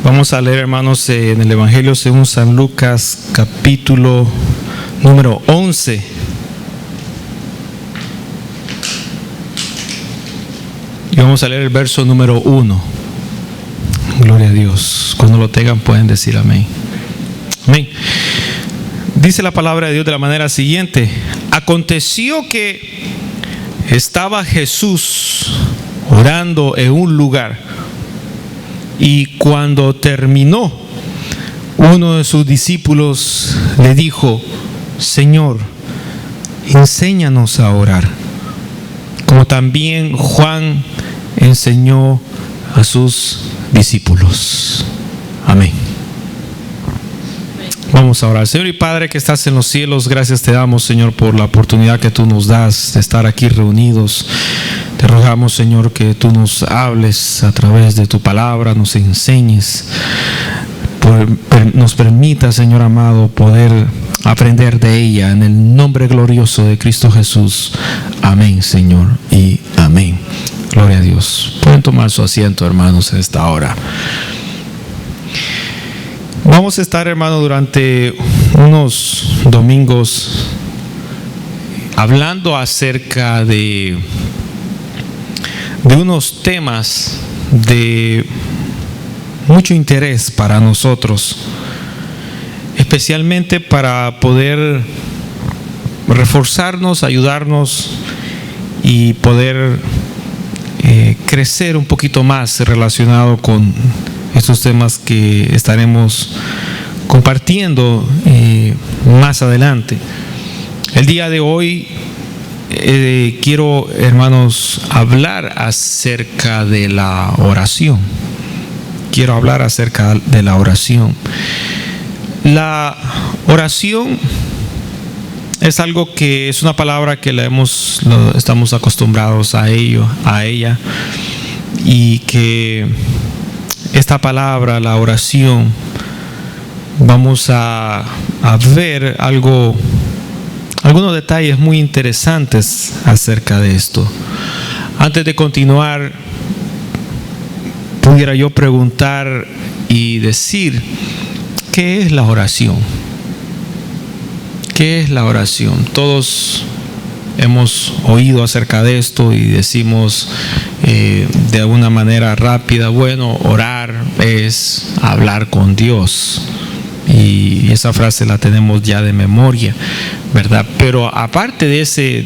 Vamos a leer, hermanos, en el Evangelio según San Lucas, capítulo número 11. Y vamos a leer el verso número 1. Gloria a Dios. Cuando lo tengan pueden decir amén. Amén. Dice la palabra de Dios de la manera siguiente: aconteció que estaba Jesús orando en un lugar, y cuando terminó, uno de sus discípulos le dijo: Señor, enséñanos a orar, como también Juan enseñó a sus discípulos. Amén. Vamos a orar. Señor y Padre que estás en los cielos, gracias te damos, Señor, por la oportunidad que tú nos das de estar aquí reunidos. Te rogamos, Señor, que tú nos hables a través de tu palabra, nos enseñes, nos permita, Señor amado, poder aprender de ella, en el nombre glorioso de Cristo Jesús. Amén, Señor, y amén. Gloria a Dios. Pueden tomar su asiento, hermanos, en esta hora. Vamos a estar, hermano, durante unos domingos hablando acerca de unos temas de mucho interés para nosotros, especialmente para poder reforzarnos, ayudarnos y poder crecer un poquito más relacionado con estos temas que estaremos compartiendo más adelante. El día de hoy quiero, hermanos, hablar acerca de la oración. Quiero hablar acerca de la oración. La oración es algo que es una palabra que estamos acostumbrados a ella, y que esta palabra, la oración, vamos a ver algunos detalles muy interesantes acerca de esto. Antes de continuar, pudiera yo preguntar y decir: ¿qué es la oración? ¿Qué es la oración? Todos hemos oído acerca de esto y decimos de alguna manera rápida: bueno, orar es hablar con Dios. Y esa frase la tenemos ya de memoria, ¿verdad? Pero aparte de ese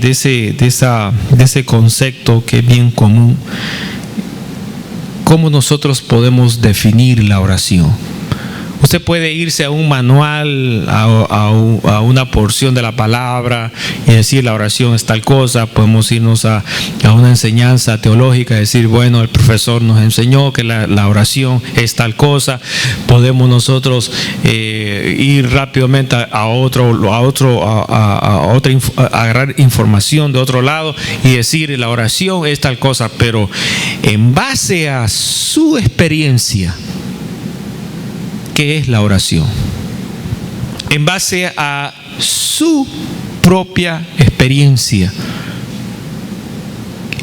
concepto que es bien común, ¿cómo nosotros podemos definir la oración? Usted puede irse a un manual, a una porción de la palabra y decir la oración es tal cosa. Podemos irnos a una enseñanza teológica y decir, bueno, el profesor nos enseñó que la oración es tal cosa. Podemos nosotros ir rápidamente agarrar información de otro lado y decir la oración es tal cosa, pero en base a su experiencia, ¿qué es la oración? En base a su propia experiencia.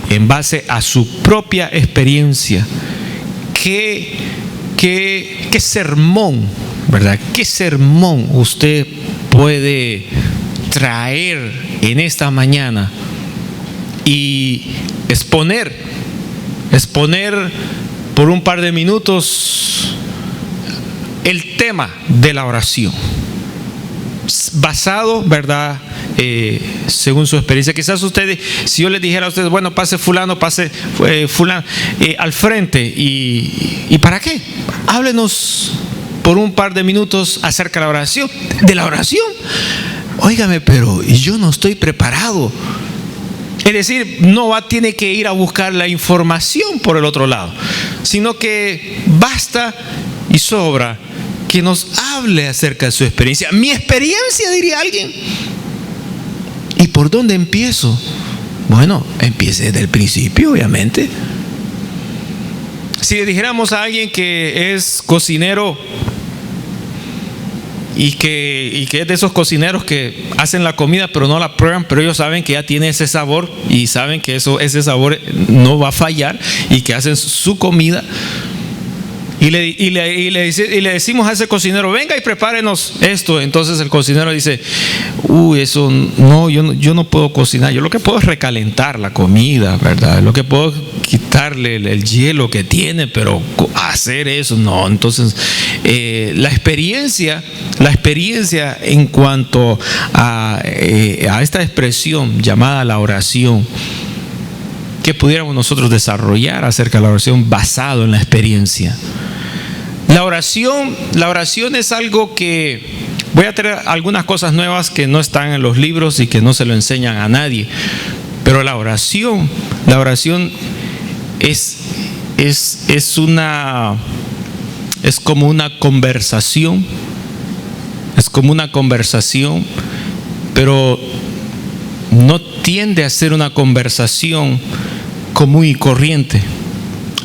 En base a su propia experiencia. ¿Qué sermón, verdad? ¿Qué sermón usted puede traer en esta mañana y exponer por un par de minutos el tema de la oración, basado, ¿verdad? Según su experiencia? Quizás ustedes, si yo les dijera a ustedes, bueno, pase fulano al frente, ¿y para qué? Háblenos por un par de minutos acerca de la oración. Óigame, pero yo no estoy preparado. Es decir, tiene que ir a buscar la información por el otro lado, sino que basta y sobra que nos hable acerca de su experiencia. Mi experiencia, diría alguien. ¿Y por dónde empiezo? Bueno, empiece desde el principio, obviamente. Si le dijéramos a alguien que es cocinero y que es de esos cocineros que hacen la comida pero no la prueban, pero ellos saben que ya tiene ese sabor y saben que ese sabor no va a fallar, y que hacen su comida, Y le decimos a ese cocinero, venga y prepárenos esto. Entonces el cocinero dice, eso no, yo no puedo cocinar. Yo lo que puedo es recalentar la comida, ¿verdad? Lo que puedo es quitarle el hielo que tiene, pero hacer eso no. Entonces la experiencia en cuanto a esta expresión llamada la oración, que pudiéramos nosotros desarrollar acerca de la oración basado en la experiencia. La oración es algo que voy a traer algunas cosas nuevas que no están en los libros y que no se lo enseñan a nadie. Pero la oración es como una conversación. Es como una conversación, pero no tiende a ser una conversación común y corriente.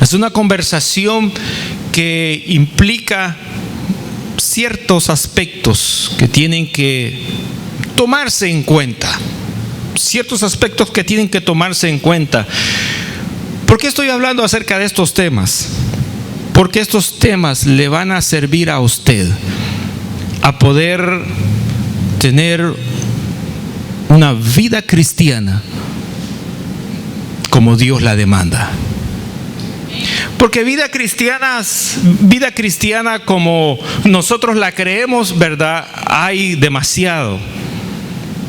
Es una conversación que implica ciertos aspectos que tienen que tomarse en cuenta. Ciertos aspectos que tienen que tomarse en cuenta. ¿Por qué estoy hablando acerca de estos temas? Porque estos temas le van a servir a usted a poder tener una vida cristiana como Dios la demanda. Porque vida cristiana como nosotros la creemos, ¿verdad? Hay demasiado.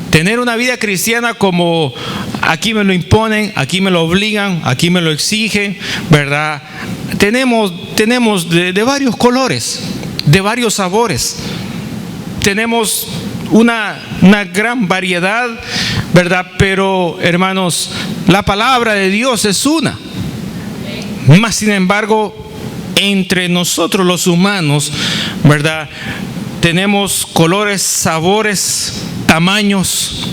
Tener una vida cristiana como aquí me lo imponen, aquí me lo obligan, aquí me lo exigen, ¿verdad? Tenemos de varios colores, de varios sabores. Tenemos una gran variedad, ¿verdad? Pero, hermanos, la palabra de Dios es una. Más sin embargo, entre nosotros los humanos, ¿verdad? Tenemos colores, sabores, tamaños.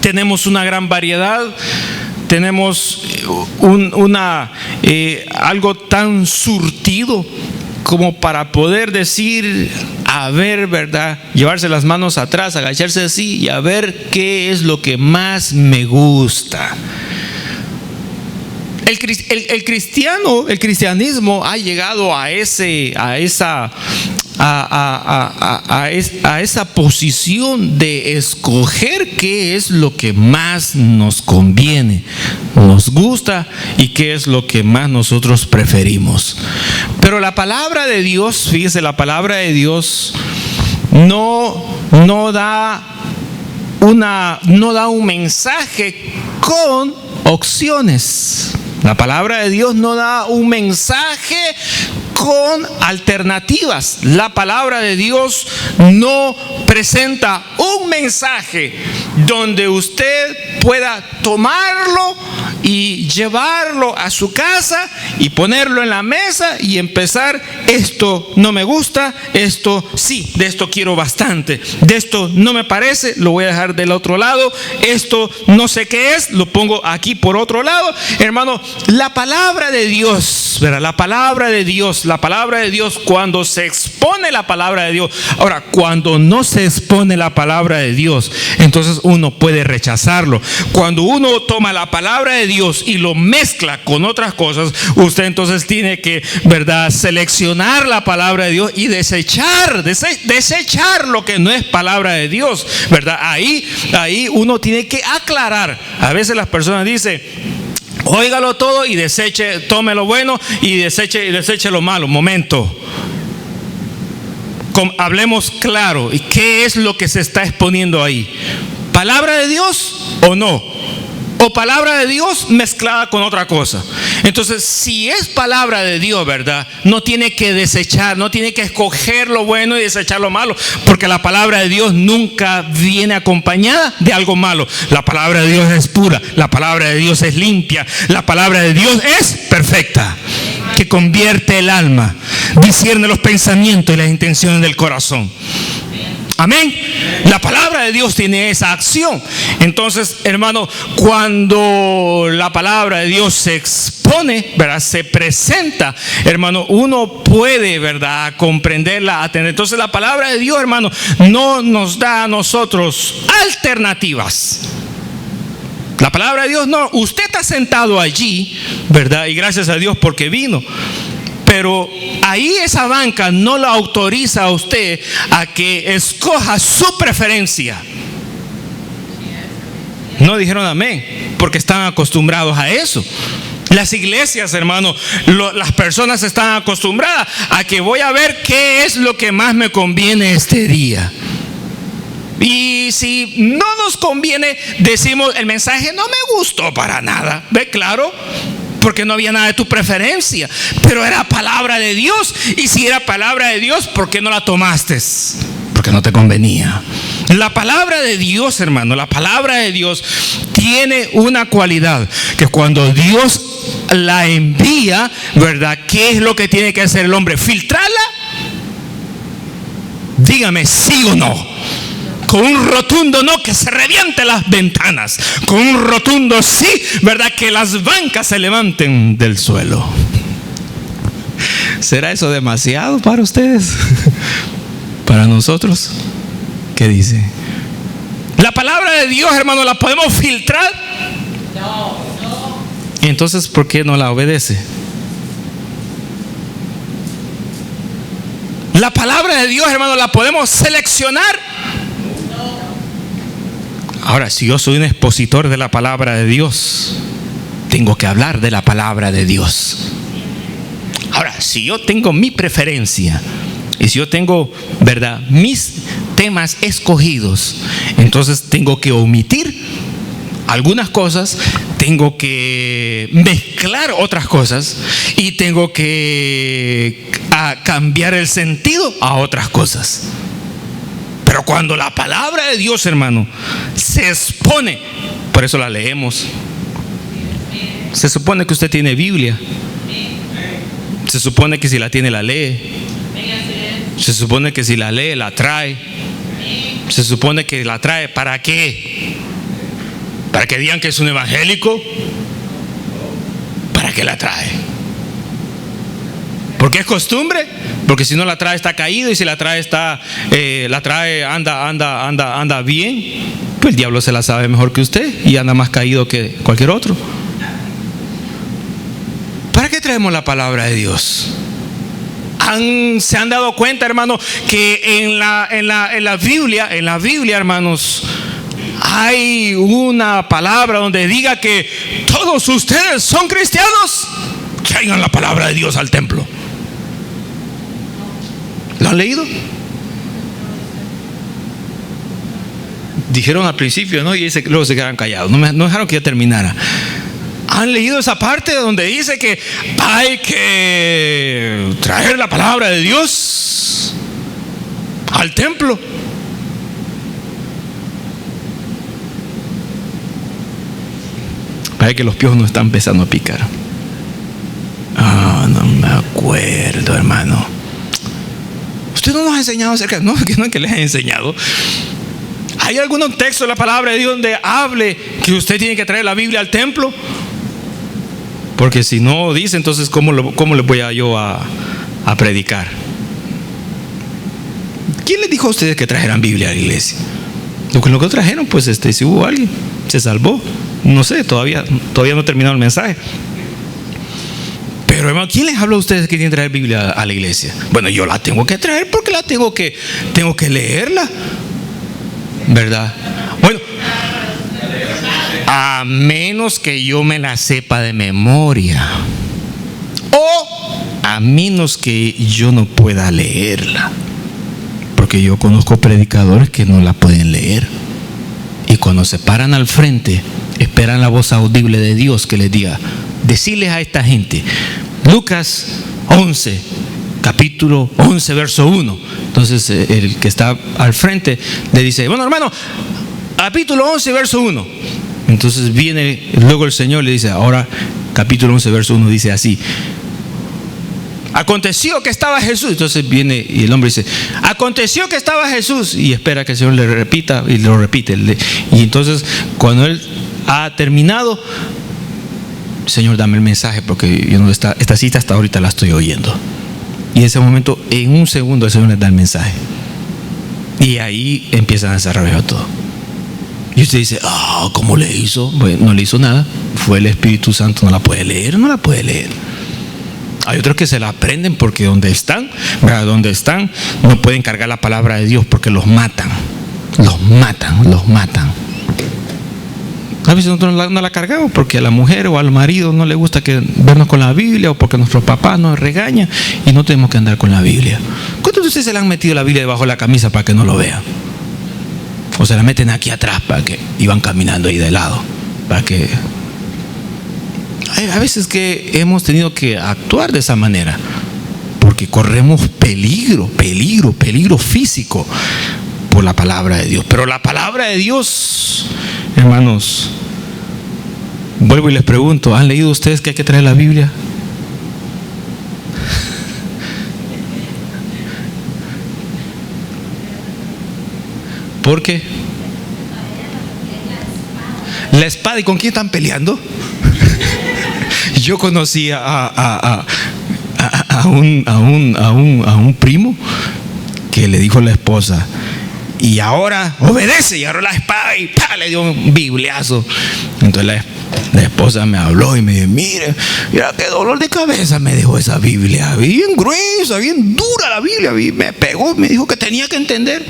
Tenemos una gran variedad. Tenemos algo tan surtido como para poder decir, a ver, ¿verdad? Llevarse las manos atrás, agacharse así y a ver qué es lo que más me gusta. El cristianismo ha llegado a esa posición de escoger qué es lo que más nos conviene, nos gusta y qué es lo que más nosotros preferimos. Pero la palabra de Dios, fíjese, la palabra de Dios no da un mensaje con opciones. La palabra de Dios no da un mensaje con alternativas. La palabra de Dios no presenta un mensaje donde usted pueda tomarlo y llevarlo a su casa y ponerlo en la mesa y empezar, esto no me gusta, esto sí, de esto quiero bastante, de esto no me parece, lo voy a dejar del otro lado, esto no sé qué es, lo pongo aquí por otro lado. Hermano, la palabra de Dios, ¿verdad? La palabra de Dios, cuando se expone la palabra de Dios. Ahora, cuando no se expone la palabra de Dios, entonces uno puede rechazarlo. Cuando uno toma la palabra de Dios y lo mezcla con otras cosas, usted entonces tiene que, ¿verdad?, seleccionar la palabra de Dios y desechar lo que no es palabra de Dios, ¿verdad? Ahí uno tiene que aclarar. A veces las personas dicen, óigalo todo y deseche, tome lo bueno y deseche lo malo. Momento. Hablemos claro. ¿Y qué es lo que se está exponiendo ahí? ¿Palabra de Dios o no? ¿O palabra de Dios mezclada con otra cosa? Entonces, si es palabra de Dios, ¿verdad?, no tiene que desechar, no tiene que escoger lo bueno y desechar lo malo, porque la palabra de Dios nunca viene acompañada de algo malo. La palabra de Dios es pura, la palabra de Dios es limpia, la palabra de Dios es perfecta, que convierte el alma, discierne los pensamientos y las intenciones del corazón. Amén. La palabra de Dios tiene esa acción. Entonces, hermano, cuando la palabra de Dios se expone, ¿verdad?, se presenta, hermano, uno puede, ¿verdad?, comprenderla, atender. Entonces, la palabra de Dios, hermano, no nos da a nosotros alternativas. La palabra de Dios no. Usted está sentado allí, ¿verdad?, y gracias a Dios porque vino. Pero ahí esa banca no lo autoriza a usted a que escoja su preferencia. No dijeron amén, porque están acostumbrados a eso. Las iglesias, hermano, las personas están acostumbradas a que voy a ver qué es lo que más me conviene este día. Y si no nos conviene, decimos, el mensaje no me gustó para nada. ¿Ve? Claro, porque no había nada de tu preferencia, pero era palabra de Dios. Y si era palabra de Dios, ¿por qué no la tomaste? Porque no te convenía. La palabra de Dios, hermano, la palabra de Dios tiene una cualidad, que cuando Dios la envía, ¿verdad? ¿Qué es lo que tiene que hacer el hombre? ¿Filtrarla? Dígame sí o no. Con un rotundo no, que se revienten las ventanas. Con un rotundo sí, ¿verdad? Que las bancas se levanten del suelo. ¿Será eso demasiado para ustedes? Para nosotros, ¿qué dice? La palabra de Dios, hermano, ¿la podemos filtrar? No. Entonces, ¿por qué no la obedece? La palabra de Dios, hermano, ¿la podemos seleccionar? Ahora, si yo soy un expositor de la palabra de Dios, tengo que hablar de la palabra de Dios. Ahora, si yo tengo mi preferencia y si yo tengo, ¿verdad?, mis temas escogidos, entonces tengo que omitir algunas cosas, tengo que mezclar otras cosas y tengo que cambiar el sentido a otras cosas. Pero cuando la palabra de Dios, hermano, se expone, por eso la leemos. Se supone que usted tiene Biblia. Se supone que si la tiene, la lee. Se supone que si la lee, la trae. Se supone que la trae, ¿para qué? ¿Para que digan que es un evangélico? ¿Para qué la trae? ¿Porque es costumbre? Porque si no la trae está caído, y si la trae anda bien. Pues el diablo se la sabe mejor que usted y anda más caído que cualquier otro. ¿Para qué traemos la palabra de Dios? ¿Se han dado cuenta, hermano, que en la Biblia, hermanos, hay una palabra donde diga que todos ustedes son cristianos? Traigan la palabra de Dios al templo. ¿Lo han leído? Dijeron al principio, ¿no? Y luego se quedaron callados. No dejaron que yo terminara. ¿Han leído esa parte donde dice que hay que traer la palabra de Dios al templo? Parece que los piojos nos están empezando a picar. No me acuerdo, hermano. Usted no nos ha enseñado acerca, no es que les he enseñado. ¿Hay algún texto de la palabra de Dios donde hable que usted tiene que traer la Biblia al templo? Porque si no dice, entonces ¿cómo le voy yo a predicar? ¿Quién les dijo a ustedes que trajeran Biblia a la iglesia? Lo que trajeron, pues si hubo alguien, se salvó. No sé, todavía no he terminado el mensaje. Pero hermano, ¿quién les habla a ustedes que tienen que traer Biblia a la iglesia? Bueno, yo la tengo que traer porque la tengo que leerla, ¿verdad? Bueno, a menos que yo me la sepa de memoria, o a menos que yo no pueda leerla, porque yo conozco predicadores que no la pueden leer, y cuando se paran al frente esperan la voz audible de Dios que les diga: decirles a esta gente, Lucas 11, capítulo 11, verso 1. Entonces el que está al frente le dice: bueno, hermano, capítulo 11, verso 1. Entonces viene luego el Señor, le dice: ahora capítulo 11, verso 1 dice así: aconteció que estaba Jesús. Entonces viene y el hombre dice: aconteció que estaba Jesús, y espera que el Señor le repita, y lo repite. Y entonces cuando él ha terminado: Señor, dame el mensaje, porque yo no esta cita hasta ahorita la estoy oyendo. Y en ese momento, en un segundo, el Señor les da el mensaje. Y ahí empiezan a desarrollar todo. Y usted dice: ¿cómo le hizo? Bueno, no le hizo nada. Fue el Espíritu Santo. No la puede leer. Hay otros que se la aprenden porque donde están, ¿verdad? Donde están, no pueden cargar la palabra de Dios porque los matan. Los matan. A veces nosotros no la cargamos porque a la mujer o al marido no le gusta vernos con la Biblia, o porque nuestros papás nos regañan y no tenemos que andar con la Biblia. ¿Cuántos de ustedes se le han metido la Biblia debajo de la camisa para que no lo vean? O se la meten aquí atrás y van caminando ahí de lado para que... Hay a veces que hemos tenido que actuar de esa manera porque corremos peligro físico por la palabra de Dios. Pero la palabra de Dios, hermanos, vuelvo y les pregunto, ¿han leído ustedes que hay que traer la Biblia? ¿Por qué? La espada. ¿Y con quién están peleando? Yo conocí a un primo que le dijo a la esposa: y ahora obedece, y agarró la espada y le dio un bibliazo. Entonces la esposa me habló y me dijo: mira qué dolor de cabeza me dejó esa Biblia, bien gruesa, bien dura la Biblia, y me pegó, me dijo que tenía que entender.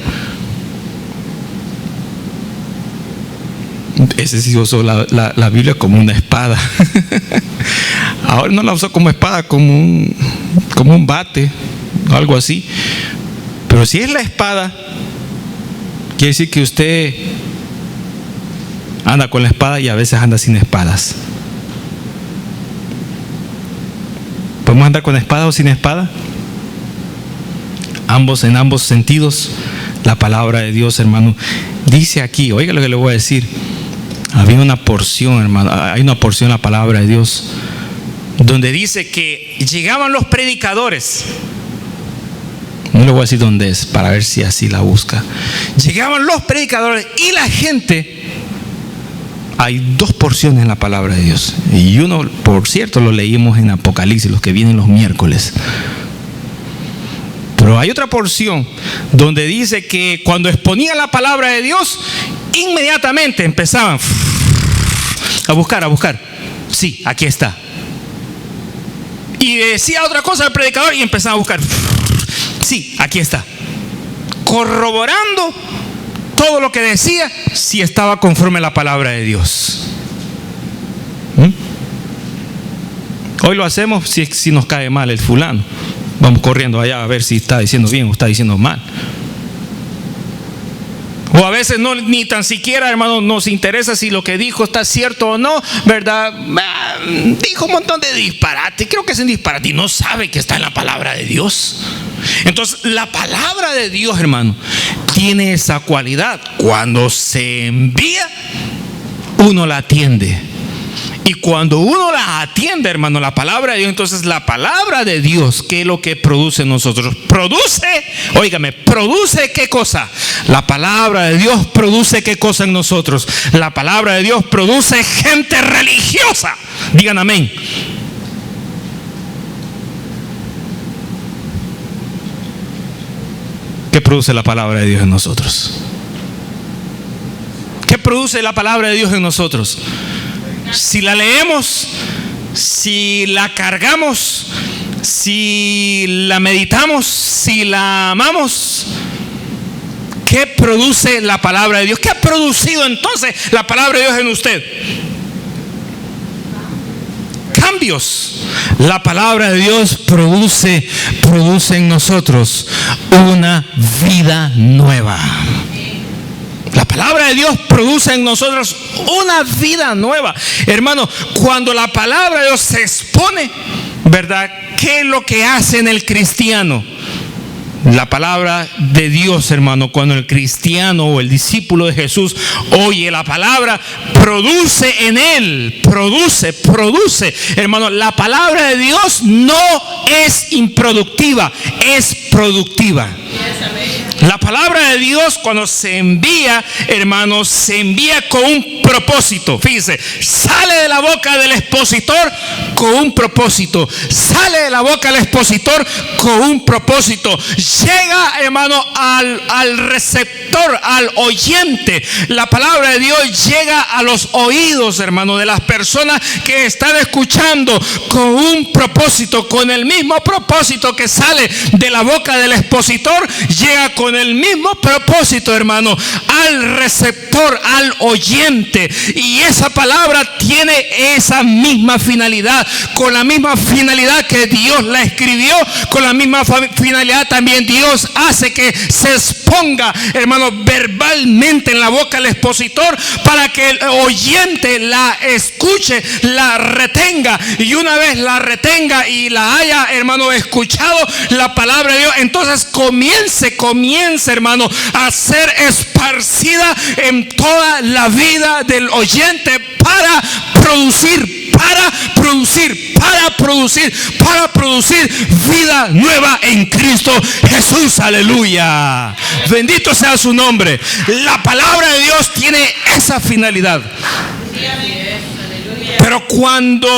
Ese sí usó la Biblia como una espada. Ahora no la usó como espada, como un bate, algo así. Pero si es la espada, quiere decir que usted anda con la espada y a veces anda sin espadas. ¿Podemos andar con espada o sin espada? En ambos sentidos. La palabra de Dios, hermano, dice aquí, oiga lo que le voy a decir. Había una porción, hermano, hay una porción en la palabra de Dios donde dice que llegaban los predicadores. No le voy a decir dónde es para ver si así la busca. Llegaban los predicadores y la gente. Hay dos porciones en la palabra de Dios. Y uno, por cierto, lo leímos en Apocalipsis, los que vienen los miércoles. Pero hay otra porción donde dice que cuando exponía la palabra de Dios, inmediatamente empezaban a buscar. Sí, aquí está. Y decía otra cosa al predicador y empezaba a buscar. Sí, aquí está. Corroborando todo lo que decía, si estaba conforme a la palabra de Dios. Hoy lo hacemos si nos cae mal el fulano. Vamos corriendo allá a ver si está diciendo bien o está diciendo mal. O a veces ni tan siquiera, hermano, nos interesa si lo que dijo está cierto o no, ¿verdad? Dijo un montón de disparate, creo que es un disparate y no sabe que está en la palabra de Dios. Entonces, la palabra de Dios, hermano, tiene esa cualidad. Cuando se envía, uno la atiende. Y cuando uno la atiende, hermano, la palabra de Dios, entonces la palabra de Dios, ¿qué es lo que produce en nosotros? ¿Produce qué cosa? La palabra de Dios produce qué cosa en nosotros. La palabra de Dios produce gente religiosa. Digan amén. ¿Qué produce la palabra de Dios en nosotros? ¿Qué produce la palabra de Dios en nosotros? Si la leemos, si la cargamos, si la meditamos, si la amamos, ¿qué produce la palabra de Dios? ¿Qué ha producido entonces la palabra de Dios en usted? Cambios. La palabra de Dios produce en nosotros una vida nueva. La palabra de Dios produce en nosotros una vida nueva. Hermano, cuando la palabra de Dios se expone, ¿verdad? ¿Qué es lo que hace en el cristiano? La palabra de Dios, hermano, cuando el cristiano o el discípulo de Jesús oye la palabra, produce en él, produce. Hermano, la palabra de Dios no es improductiva, es productiva. La palabra de Dios, cuando se envía, hermanos, se envía con un propósito. Fíjense, sale de la boca del expositor con un propósito. Sale de la boca del expositor con un propósito. Llega, hermano, al receptor receptor, al oyente. La palabra de Dios llega a los oídos, hermano, de las personas que están escuchando con un propósito, con el mismo propósito que sale de la boca del expositor, llega con el mismo propósito, hermano, al receptor, al oyente. Y esa palabra tiene esa misma finalidad, con la misma finalidad que Dios la escribió, con la misma finalidad también Dios hace que se exponga, hermano, verbalmente en la boca del expositor, para que el oyente la escuche, la retenga, y una vez la retenga y la haya, hermano, escuchado la palabra de Dios, entonces comience, hermano, a ser esparcida en toda la vida del oyente para producir vida nueva en Cristo Jesús. Aleluya. Bendito sea su nombre. La palabra de Dios tiene esa finalidad. Pero cuando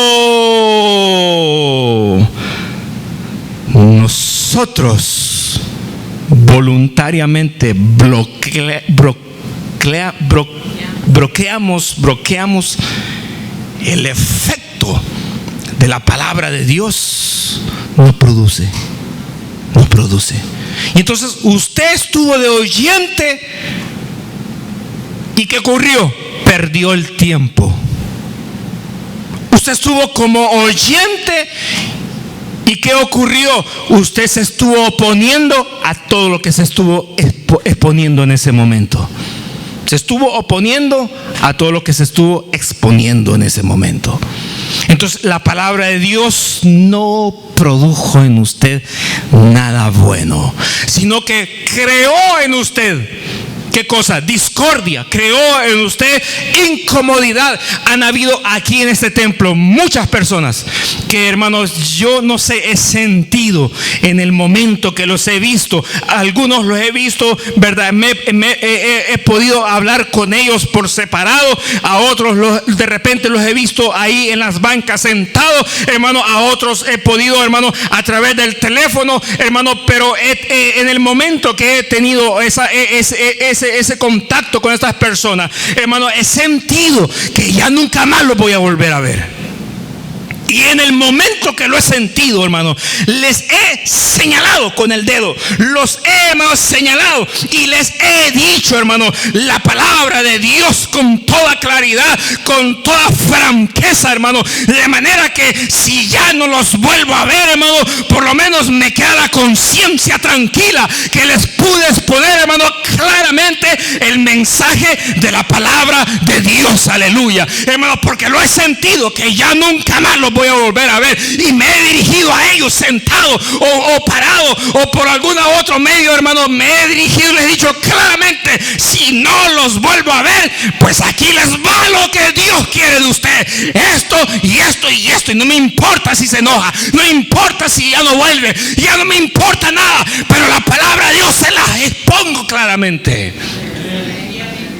nosotros voluntariamente bloqueamos el efecto de la palabra de Dios, no produce. Y entonces usted estuvo de oyente, ¿y qué ocurrió? Perdió el tiempo. Usted estuvo como oyente, ¿y qué ocurrió? Usted se estuvo oponiendo a todo lo que se estuvo exponiendo en ese momento. Se estuvo oponiendo a todo lo que se estuvo exponiendo en ese momento. Entonces la palabra de Dios no produjo en usted nada bueno, sino que creó en usted, ¿qué cosa? Discordia. Creó en usted incomodidad. Han habido aquí en este templo muchas personas que, hermanos, yo no sé, he sentido en el momento que los he visto. Algunos los he visto, ¿verdad? He podido hablar con ellos por separado. A otros de repente los he visto ahí en las bancas sentados, hermano. A otros he podido, hermano, a través del teléfono, hermano. Pero en el momento que he tenido ese contacto con estas personas, hermano, he sentido que ya nunca más los voy a volver a ver. Y en el momento que lo he sentido, hermano, les he señalado con el dedo, los he, hermano, señalado y les he dicho, hermano, la palabra de Dios con toda claridad, con toda franqueza, hermano, de manera que si ya no los vuelvo a ver, hermano, por lo menos me queda la conciencia tranquila que les pude exponer, hermano, claramente el mensaje de la palabra de Dios. Aleluya, hermano, porque lo he sentido que ya nunca más los voy a volver a ver, y me he dirigido a ellos sentado o parado o por algún otro medio, hermano. Me he dirigido y les he dicho claramente: si no los vuelvo a ver, pues aquí les va lo que Dios quiere de usted, esto y esto y esto, y no me importa si se enoja, no me importa si ya no vuelve, ya no me importa nada, pero la palabra de Dios se la expongo claramente,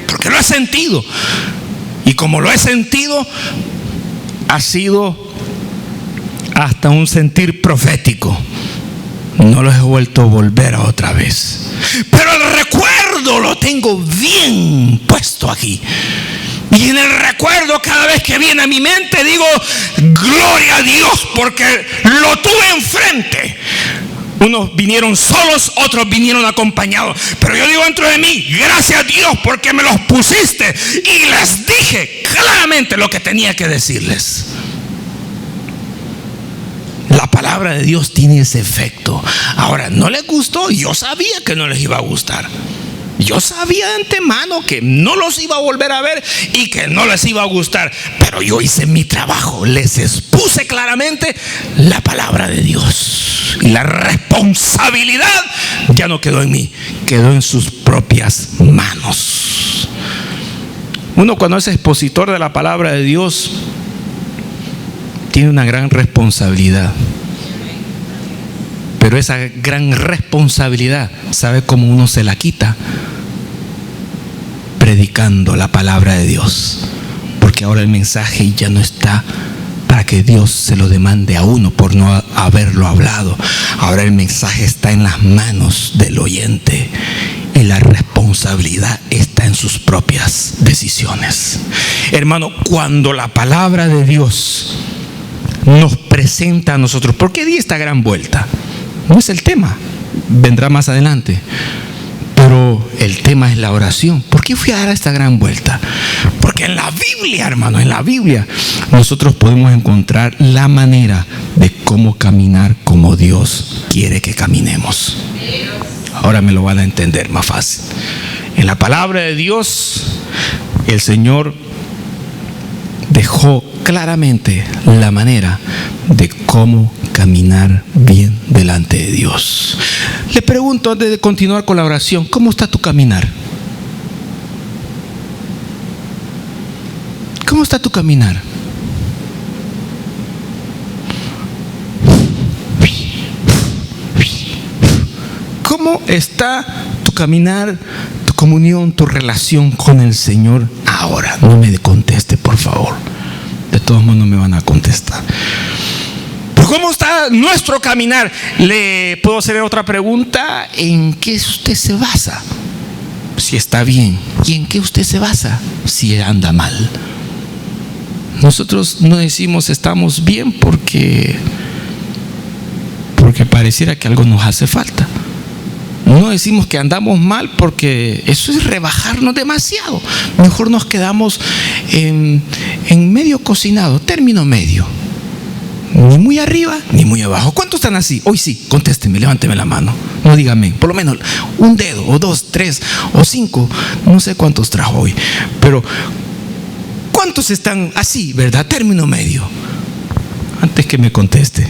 porque lo he sentido. Y como lo he sentido, ha sido hasta un sentir profético. No los he vuelto a volver a otra vez, pero el recuerdo lo tengo bien puesto aquí. Y en el recuerdo, cada vez que viene a mi mente, digo: gloria a Dios, porque lo tuve enfrente. Unos vinieron solos, otros vinieron acompañados, pero yo digo dentro de mí: gracias a Dios, porque me los pusiste y les dije claramente lo que tenía que decirles. La palabra de Dios tiene ese efecto. Ahora, ¿no les gustó? Yo sabía que no les iba a gustar. Yo sabía de antemano que no los iba a volver a ver y que no les iba a gustar. Pero yo hice mi trabajo. Les expuse claramente la palabra de Dios. Y la responsabilidad ya no quedó en mí, quedó en sus propias manos. Uno, cuando es expositor de la palabra de Dios, tiene una gran responsabilidad. Pero esa gran responsabilidad, ¿sabe cómo uno se la quita? Predicando la palabra de Dios. Porque ahora el mensaje ya no está para que Dios se lo demande a uno por no haberlo hablado. Ahora el mensaje está en las manos del oyente. y la responsabilidad está en sus propias decisiones. Hermano, cuando la palabra de Dios nos presenta a nosotros, ¿por qué di esta gran vuelta? No es el tema, vendrá más adelante. Pero el tema es la oración. ¿Por qué fui a dar esta gran vuelta? Porque en la Biblia, hermano, en la Biblia, nosotros podemos encontrar la manera de cómo caminar como Dios quiere que caminemos. Ahora me lo van a entender más fácil. En la palabra de Dios, el Señor dejó claramente la manera de cómo caminar bien delante de Dios. Le pregunto antes de continuar con la oración, ¿cómo está tu caminar? ¿Cómo está tu caminar? ¿Cómo está tu caminar, tu comunión, tu relación con el Señor ahora? No me conteste, por favor. De todos modos no me van a contestar. Pero ¿cómo está nuestro caminar? Le puedo hacer otra pregunta. ¿En qué usted se basa? Si está bien. ¿Y en qué usted se basa? Si anda mal. Nosotros no decimos estamos bien porque pareciera que algo nos hace falta. No decimos que andamos mal porque eso es rebajarnos demasiado. Mejor nos quedamos en medio cocinado, término medio. Ni muy arriba, ni muy abajo. ¿Cuántos están así? Hoy sí, contésteme, levánteme la mano. No dígame, por lo menos un dedo, o 2, 3, o 5. No sé cuántos trajo hoy. Pero, ¿cuántos están así, verdad? Término medio. Antes que me conteste.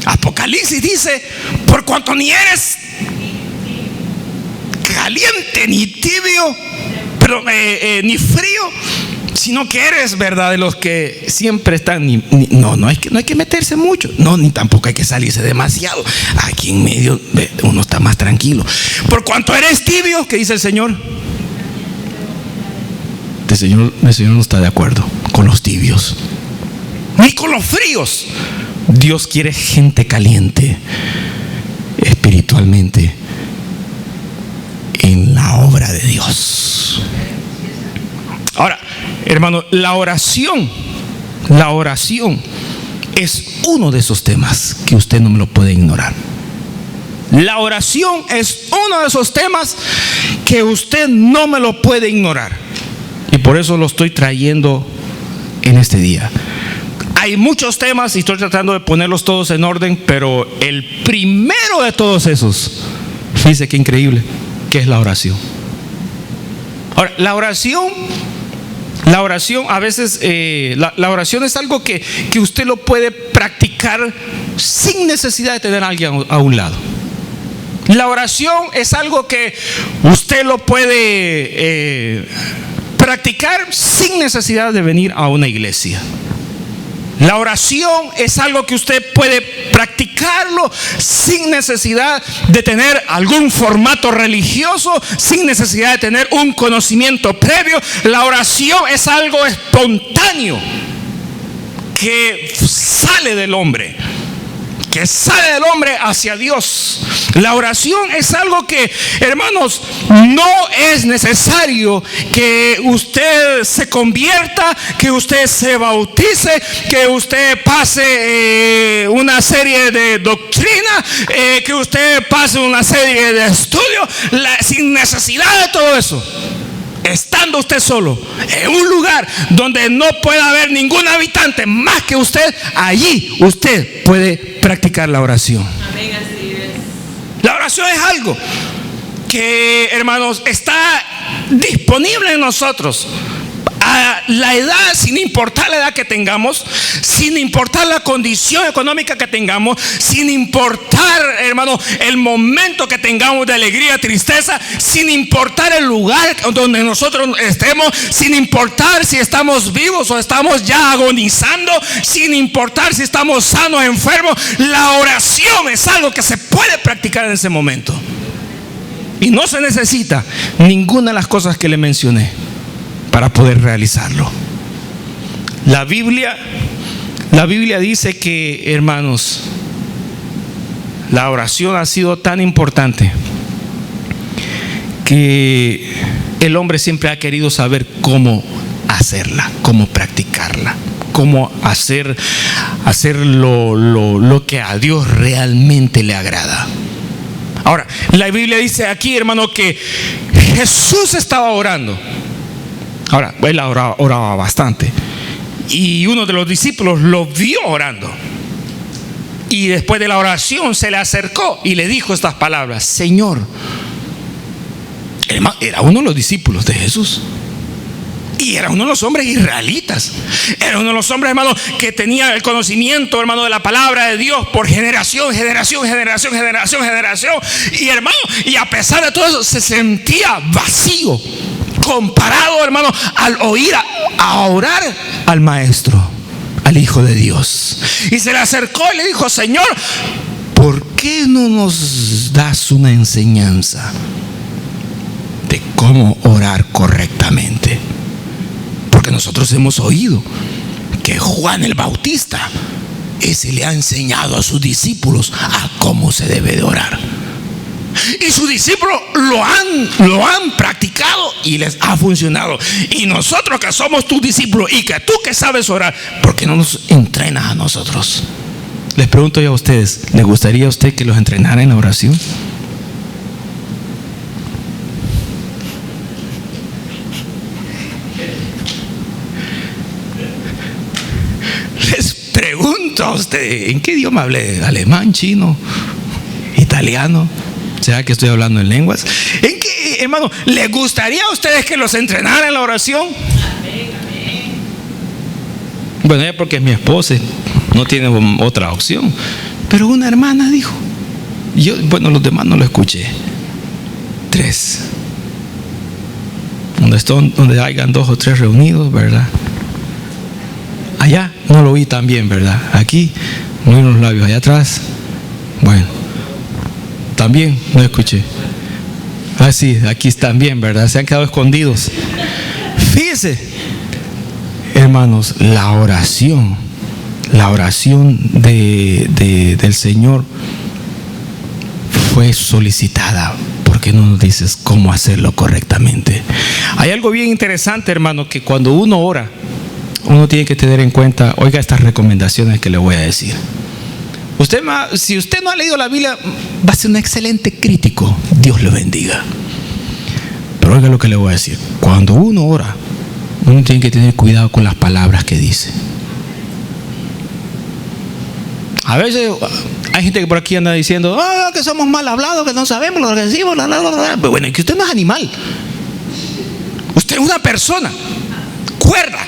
Apocalipsis dice, por cuanto ni eres caliente ni tibio, pero ni frío, sino que eres, verdad, de los que siempre están. No hay que meterse mucho, no, ni tampoco hay que salirse demasiado. Aquí en medio uno está más tranquilo. Por cuanto eres tibio, ¿qué dice el Señor? El Señor no está de acuerdo con los tibios, ni con los fríos. Dios quiere gente caliente espiritualmente en la obra de Dios. Ahora, hermano, la oración es uno de esos temas que usted no me lo puede ignorar. La oración es uno de esos temas que usted no me lo puede ignorar. Y por eso lo estoy trayendo en este día. Hay muchos temas y estoy tratando de ponerlos todos en orden, pero el primero de todos esos, fíjese qué increíble, que es la oración. Ahora, la oración a veces, la oración es algo que usted lo puede practicar sin necesidad de tener a alguien a un lado. La oración es algo que usted lo puede practicar sin necesidad de venir a una iglesia. La oración es algo que usted puede practicarlo sin necesidad de tener algún formato religioso, sin necesidad de tener un conocimiento previo. La oración es algo espontáneo que sale del hombre, hacia Dios. La oración es algo que, hermanos, no es necesario que usted se convierta, que usted se bautice, que usted pase una serie de doctrina, que usted pase una serie de estudios, sin necesidad de todo eso. Estando usted solo en un lugar donde no pueda haber ningún habitante más que usted, allí usted puede practicar la oración. Amén, así es. La oración es algo que, hermanos, está disponible en nosotros a la edad, sin importar la edad que tengamos, sin importar la condición económica que tengamos, sin importar, hermano, el momento que tengamos de alegría, tristeza, sin importar el lugar donde nosotros estemos, sin importar si estamos vivos o estamos ya agonizando, sin importar si estamos sanos o enfermos. La oración es algo que se puede practicar en ese momento y no se necesita ninguna de las cosas que le mencioné para poder realizarlo. La Biblia dice que, hermanos, la oración ha sido tan importante que el hombre siempre ha querido saber cómo hacerla, cómo practicarla, cómo hacer lo que a Dios realmente le agrada. Ahora, la Biblia dice aquí, hermano, que Jesús estaba orando. Ahora, él oraba bastante. Y uno de los discípulos lo vio orando. Y después de la oración se le acercó y le dijo estas palabras: Señor. Hermano, era uno de los discípulos de Jesús. Y era uno de los hombres israelitas. Era uno de los hombres, hermano, que tenía el conocimiento, hermano, de la palabra de Dios por generación. Y hermano, y a pesar de todo eso, se sentía vacío comparado, hermano, al oír a orar al Maestro, al Hijo de Dios. Y se le acercó y le dijo: Señor, ¿por qué no nos das una enseñanza de cómo orar correctamente? Porque nosotros hemos oído que Juan el Bautista, ese le ha enseñado a sus discípulos a cómo se debe de orar. Y sus discípulos lo han practicado y les ha funcionado. Y nosotros que somos tus discípulos y que tú que sabes orar, ¿por qué no nos entrenas a nosotros? Les pregunto yo a ustedes, ¿le gustaría a usted que los entrenara en la oración? Les pregunto a usted, ¿en qué idioma hablé? ¿Alemán, chino, italiano? ¿Será que estoy hablando en lenguas? ¿En qué, hermano, les gustaría a ustedes que los entrenaran en la oración? Bueno, ella porque es mi esposa, no tiene otra opción. Pero una hermana dijo, bueno, los demás no lo escuché. 3. Donde hayan 2 o 3 reunidos, ¿verdad? Allá no lo oí tan bien, ¿verdad? Aquí, no en los labios, allá atrás, bueno, también no escuché. Ah, sí, aquí también, ¿verdad? Se han quedado escondidos. Fíjese, hermanos, la oración del Señor fue solicitada. ¿Por qué no nos dices cómo hacerlo correctamente? Hay algo bien interesante, hermano, que cuando uno ora, uno tiene que tener en cuenta. Oiga estas recomendaciones que le voy a decir. Si usted no ha leído la Biblia, va a ser un excelente crítico. Dios le bendiga. Pero oiga lo que le voy a decir. Cuando uno ora, uno tiene que tener cuidado con las palabras que dice. A veces hay gente que por aquí anda diciendo: que somos mal hablados, que no sabemos lo que decimos, Pero bueno, que usted no es animal. Usted es una persona cuerda.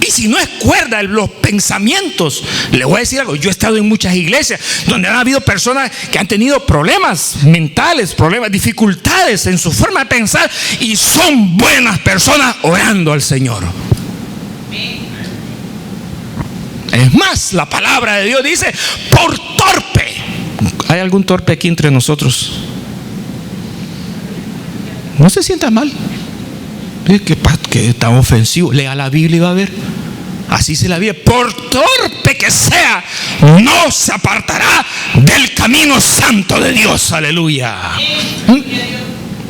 Y si no es cuerda los pensamientos, le voy a decir algo. Yo he estado en muchas iglesias donde han habido personas que han tenido problemas mentales, dificultades en su forma de pensar, y son buenas personas orando al Señor. Es más, la palabra de Dios dice: por torpe. ¿Hay algún torpe aquí entre nosotros? No se sienta mal. Que tan ofensivo. Lea la Biblia y va a ver. Así se la Biblia. Por torpe que sea, no se apartará del camino santo de Dios. Aleluya.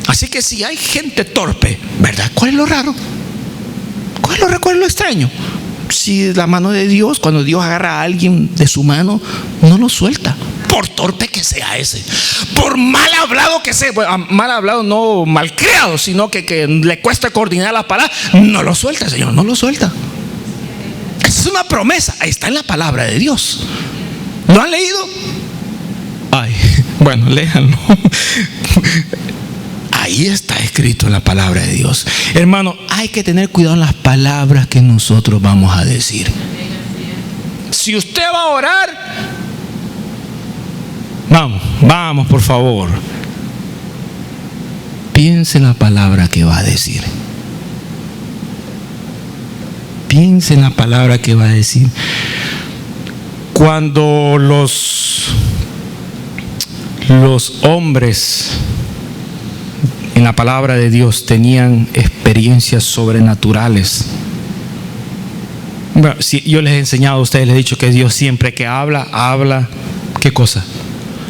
Así que si hay gente torpe, ¿verdad? ¿Cuál es lo raro? ¿Cuál es lo extraño? Si la mano de Dios, cuando Dios agarra a alguien de su mano, no lo suelta. Por torpe que sea ese, por mal hablado que sea, mal hablado no mal creado, sino que le cuesta coordinar las palabras, no lo suelta, Señor, no lo suelta. Esa es una promesa, ahí está en la palabra de Dios. ¿Lo han leído? Ay, bueno, léanlo. Ahí está escrito en la palabra de Dios. Hermano, hay que tener cuidado en las palabras que nosotros vamos a decir. Si usted va a orar, vamos, por favor, piense en la palabra que va a decir. Piense en la palabra que va a decir. Cuando los hombres en la palabra de Dios tenían experiencias sobrenaturales, bueno, si yo les he enseñado a ustedes, les he dicho que Dios siempre que habla, ¿qué cosa?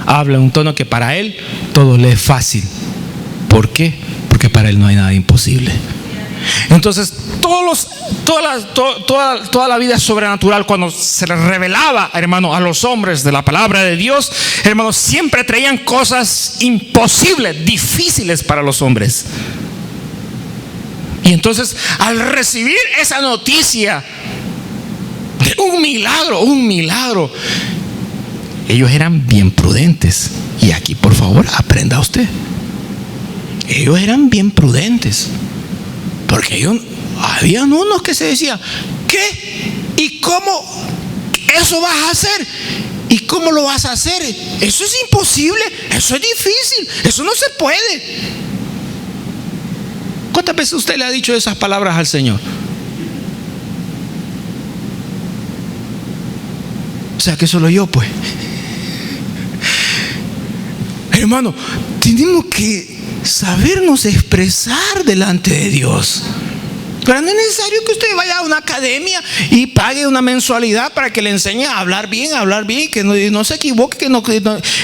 Habla en un tono que para Él todo le es fácil. ¿Por qué? Porque para Él no hay nada imposible. Entonces, toda la vida sobrenatural, cuando se les revelaba, hermano, a los hombres de la palabra de Dios, hermanos, siempre traían cosas imposibles, difíciles para los hombres. Y entonces, al recibir esa noticia de un milagro, ellos eran bien prudentes. Y aquí, por favor, aprenda usted. Ellos eran bien prudentes, porque habían unos que se decían: ¿qué? ¿Y cómo eso vas a hacer? ¿Y cómo lo vas a hacer? Eso es imposible, eso es difícil, eso no se puede. ¿Cuántas veces usted le ha dicho esas palabras al Señor? O sea, que solo yo, pues. Hermano, tenemos que sabernos expresar delante de Dios. Pero no es necesario que usted vaya a una academia y pague una mensualidad para que le enseñe a hablar bien, que no se equivoque, que no,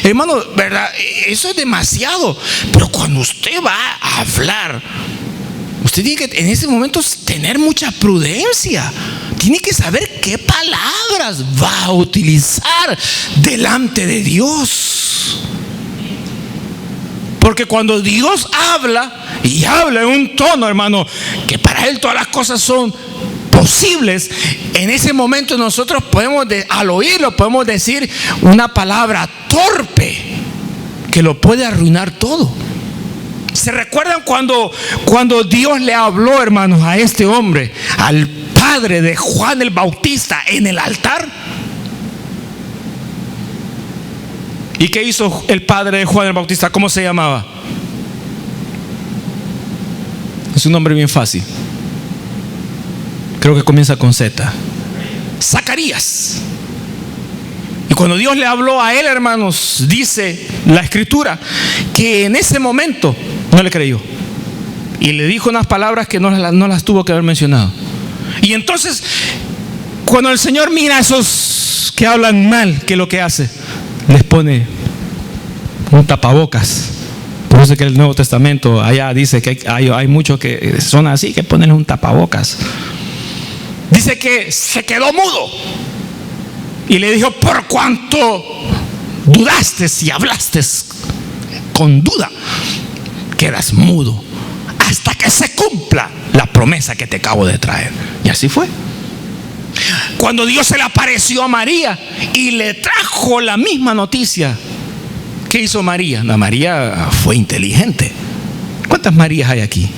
hermano, ¿verdad? Eso es demasiado. Pero cuando usted va a hablar, usted tiene que en ese momento tener mucha prudencia. Tiene que saber qué palabras va a utilizar delante de Dios. Porque cuando Dios habla, y habla en un tono, hermano, que para Él todas las cosas son posibles, en ese momento nosotros podemos, al oírlo, podemos decir una palabra torpe que lo puede arruinar todo. ¿Se recuerdan cuando Dios le habló, hermanos, a este hombre, al padre de Juan el Bautista, en el altar? ¿Y qué hizo el padre de Juan el Bautista? ¿Cómo se llamaba? Es un nombre bien fácil. Creo que comienza con Z. Zacarías. Y cuando Dios le habló a él, hermanos, dice la Escritura que en ese momento no le creyó. Y le dijo unas palabras que no las tuvo que haber mencionado. Y entonces, cuando el Señor mira a esos que hablan mal, ¿qué es lo que hace? Les pone un tapabocas. Por eso es que el Nuevo Testamento allá dice que hay muchos que son así, que ponen un tapabocas. Dice que se quedó mudo y le dijo: por cuanto dudaste y hablaste con duda, quedas mudo hasta que se cumpla la promesa que te acabo de traer. Y así fue. Cuando Dios se le apareció a María y le trajo la misma noticia, ¿qué hizo María? No, María fue inteligente. ¿Cuántas Marías hay aquí?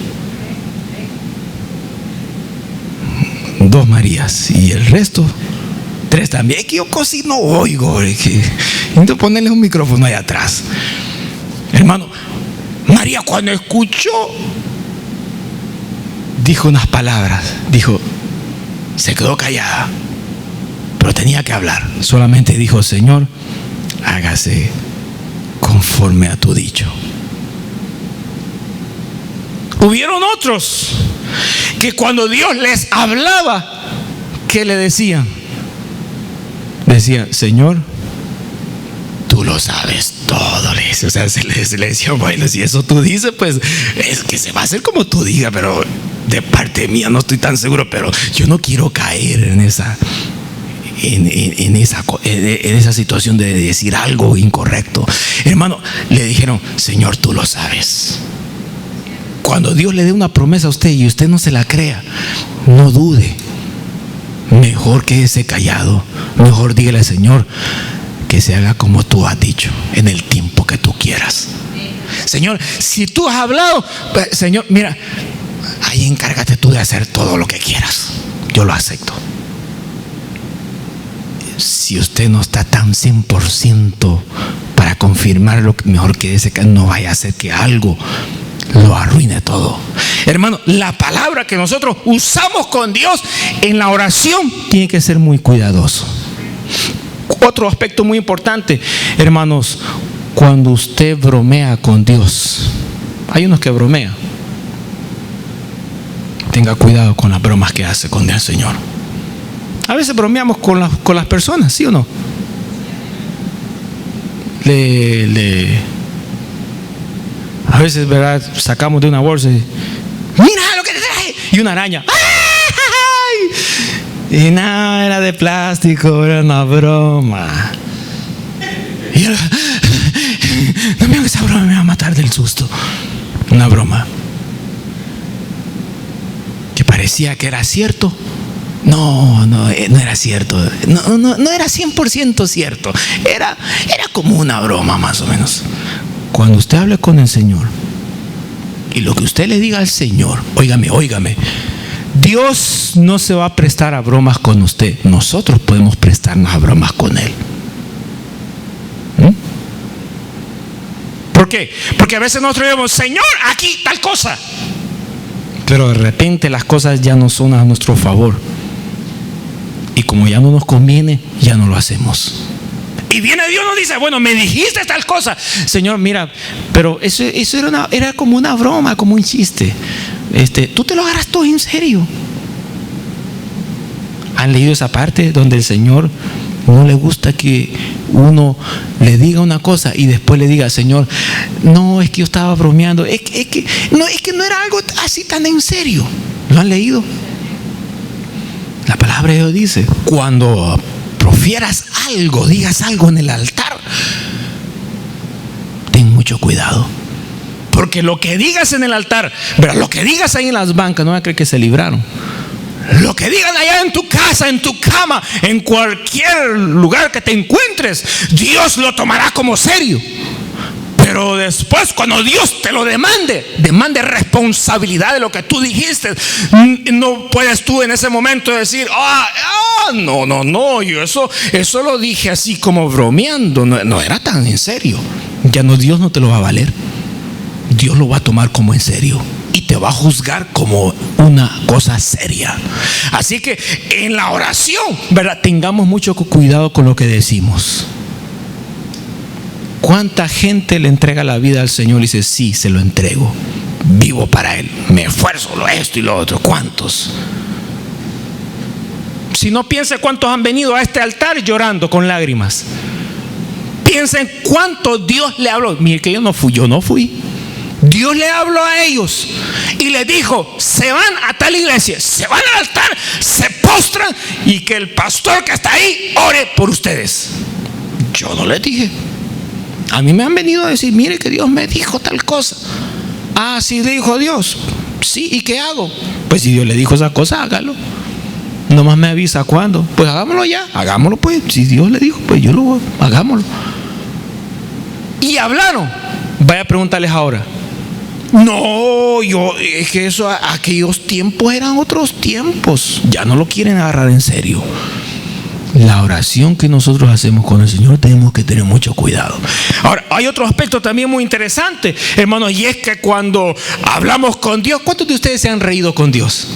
2 Marías. Y el resto, 3 también. Es que yo casi no oigo. Necesito ponerle un micrófono ahí atrás. Hermano, María cuando escuchó, dijo unas palabras. Se quedó callada, pero tenía que hablar. Solamente dijo: Señor, hágase conforme a tu dicho. Hubieron otros que cuando Dios les hablaba, ¿qué le decían? Decían: Señor, tú lo sabes todo. O sea, se le decía: bueno, si eso tú dices, pues es que se va a hacer como tú digas, pero de parte mía no estoy tan seguro. Pero yo no quiero caer en esa situación de decir algo incorrecto. Hermano, le dijeron: Señor, tú lo sabes. Cuando Dios le dé una promesa a usted y usted no se la crea, no dude. Mejor quédese callado. Mejor dígale: Señor, que se haga como tú has dicho, en el tiempo que tú quieras. Señor, si tú has hablado, Señor, mira, ahí encárgate tú de hacer todo lo que quieras. Yo lo acepto. Si usted no está tan 100% para confirmarlo, mejor que no vaya a hacer que algo lo arruine todo. Hermano, la palabra que nosotros usamos con Dios en la oración tiene que ser muy cuidadoso. Otro aspecto muy importante, hermanos, cuando usted bromea con Dios. Hay unos que bromean. Tenga cuidado con las bromas que hace con el Señor. A veces bromeamos con las personas, ¿sí o no? A veces, ¿verdad? Sacamos de una bolsa y mira lo que te traje. Y una araña. ¡Ay! Y nada, era de plástico, era una broma. Y yo, no me hagas esa broma, me va a matar del susto. Una broma que parecía que era cierto. No era cierto. No era 100% cierto. Era como una broma más o menos. Cuando usted hable con el Señor y lo que usted le diga al Señor, óigame, Dios no se va a prestar a bromas con usted. Nosotros podemos prestarnos a bromas con Él. ¿Por qué? Porque a veces nosotros decimos, Señor, aquí tal cosa. Pero de repente las cosas ya no son a nuestro favor. Y como ya no nos conviene, ya no lo hacemos. Y viene Dios y nos dice, bueno, me dijiste tal cosa. Señor, mira, pero eso era como una broma, como un chiste. Tú te lo agarras todo en serio. ¿Han leído esa parte donde el Señor no le gusta que uno le diga una cosa y después le diga, Señor, no, es que yo estaba bromeando, es que no era algo así tan en serio? ¿Lo han leído? La palabra de Dios dice, cuando profieras algo, digas algo en el altar, ten mucho cuidado, porque lo que digas en el altar, pero lo que digas ahí en las bancas, no van a creer que se libraron. Lo que digan allá en tu casa, en tu cama, en cualquier lugar que te encuentres, Dios lo tomará como serio. Pero después, cuando Dios te lo demande responsabilidad de lo que tú dijiste. No puedes tú en ese momento decir, no, yo eso lo dije así como bromeando. No era tan en serio. Ya no, Dios no te lo va a valer. Dios lo va a tomar como en serio y te va a juzgar como una cosa seria. Así que en la oración, ¿verdad? Tengamos mucho cuidado con lo que decimos. ¿Cuánta gente le entrega la vida al Señor y dice, sí, se lo entrego, vivo para Él, me esfuerzo, lo esto y lo otro? ¿Cuántos? Si no, piense cuántos han venido a este altar llorando con lágrimas. Piensen cuánto Dios le habló. Mire que yo no fui. Dios le habló a ellos y les dijo, se van a tal iglesia, se van al altar, se postran y que el pastor que está ahí ore por ustedes. Yo no les dije. A mí me han venido a decir, mire que Dios me dijo tal cosa. Ah, sí dijo Dios. Sí, ¿y qué hago? Pues si Dios le dijo esa cosa, hágalo. Nomás me avisa cuándo. Pues hagámoslo ya, hagámoslo pues. Si Dios le dijo, pues hagámoslo. Y hablaron. Vaya a preguntarles ahora. No, es que eso, aquellos tiempos eran otros tiempos. Ya no lo quieren agarrar en serio. La oración que nosotros hacemos con el Señor tenemos que tener mucho cuidado. Ahora, hay otro aspecto también muy interesante, hermanos, y es que cuando hablamos con Dios, ¿cuántos de ustedes se han reído con Dios?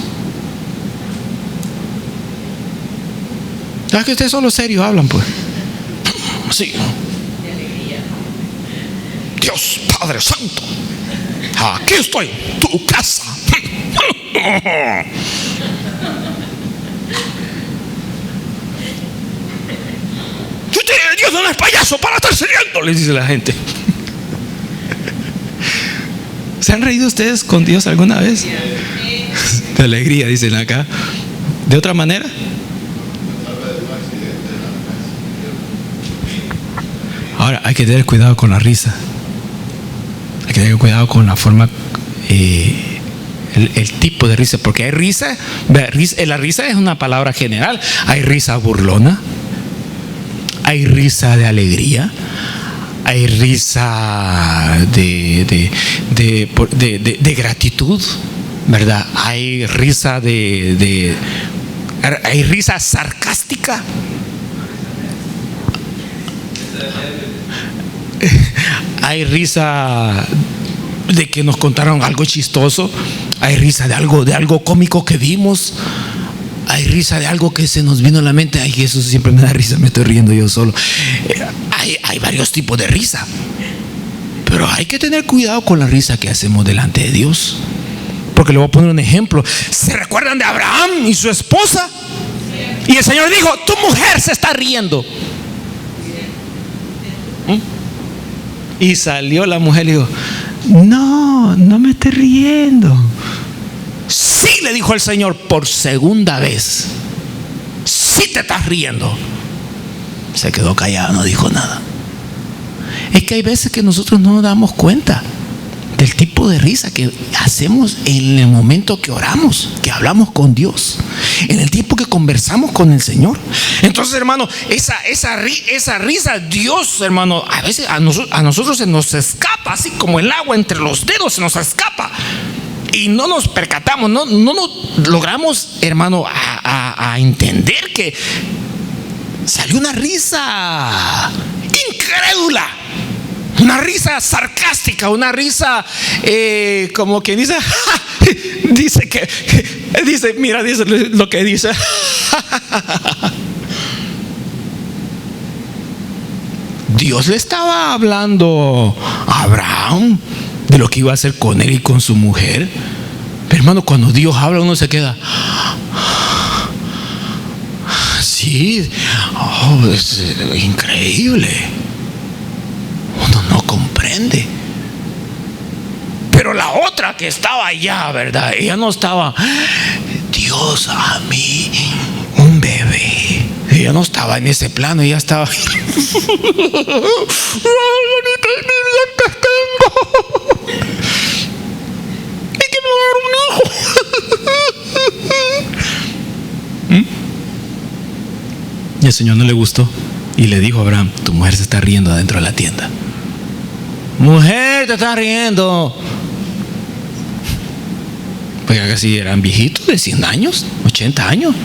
¿Sabes que ustedes solo serios hablan, pues? Sí. Dios Padre Santo, aquí estoy, tu casa. Dios no es payaso para estar riendo, les dice la gente. ¿Se han reído ustedes con Dios alguna vez? De alegría, dicen acá. ¿De otra manera? Ahora, hay que tener cuidado con la risa. Hay que tener cuidado con la forma, el tipo de risa. Porque hay risa, la risa es una palabra general. Hay risa burlona, hay risa de alegría, hay risa de gratitud, ¿verdad? Hay risa hay risa sarcástica. Hay risa de que nos contaron algo chistoso. Hay risa de algo cómico que vimos. Hay risa de algo que se nos vino a la mente. Ay, eso siempre me da risa, me estoy riendo yo solo. Hay varios tipos de risa. Pero hay que tener cuidado con la risa que hacemos delante de Dios. Porque le voy a poner un ejemplo. ¿Se recuerdan de Abraham y su esposa? Y el Señor dijo, tu mujer se está riendo. Y salió la mujer y dijo, No, no me estoy riendo. Sí, le dijo el Señor por segunda vez. Sí te estás riendo. Se quedó callado, no dijo nada. Es que hay veces que nosotros no nos damos cuenta del tipo de risa que hacemos en el momento que oramos, que hablamos con Dios, en el tiempo que conversamos con el Señor. Entonces, hermano, esa risa, Dios, hermano, a veces a nosotros se nos escapa, así como el agua entre los dedos se nos escapa. Y no nos percatamos, no nos logramos, hermano, a entender que salió una risa incrédula, una risa sarcástica, una risa como quien dice, dice lo que dice. Dios le estaba hablando a Abraham de lo que iba a hacer con él y con su mujer. Pero, hermano, cuando Dios habla, uno se queda, sí, es increíble. Uno no comprende. Pero la otra que estaba allá, ¿verdad? Ella no estaba, Dios, a mí, un bebé. Ella no estaba en ese plano, ella estaba. Y el Señor no le gustó y le dijo a Abraham: tu mujer se está riendo adentro de la tienda. Mujer, te estás riendo. Porque casi eran viejitos de 100 años, 80 años,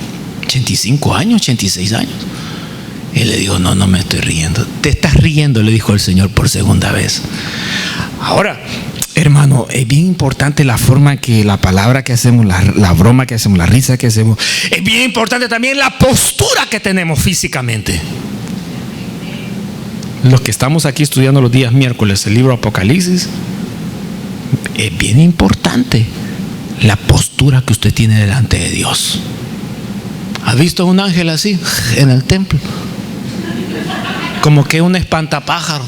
85 años, 86 años. Él le dijo: no me estoy riendo. Te estás riendo, le dijo el Señor por segunda vez. Ahora, hermano, es bien importante la forma que la palabra que hacemos, la broma que hacemos, la risa que hacemos. Es bien importante también la postura que tenemos físicamente. Los que estamos aquí estudiando los días miércoles el libro Apocalipsis, es bien importante la postura que usted tiene delante de Dios. ¿Ha visto un ángel así en el templo? Como que un espantapájaro.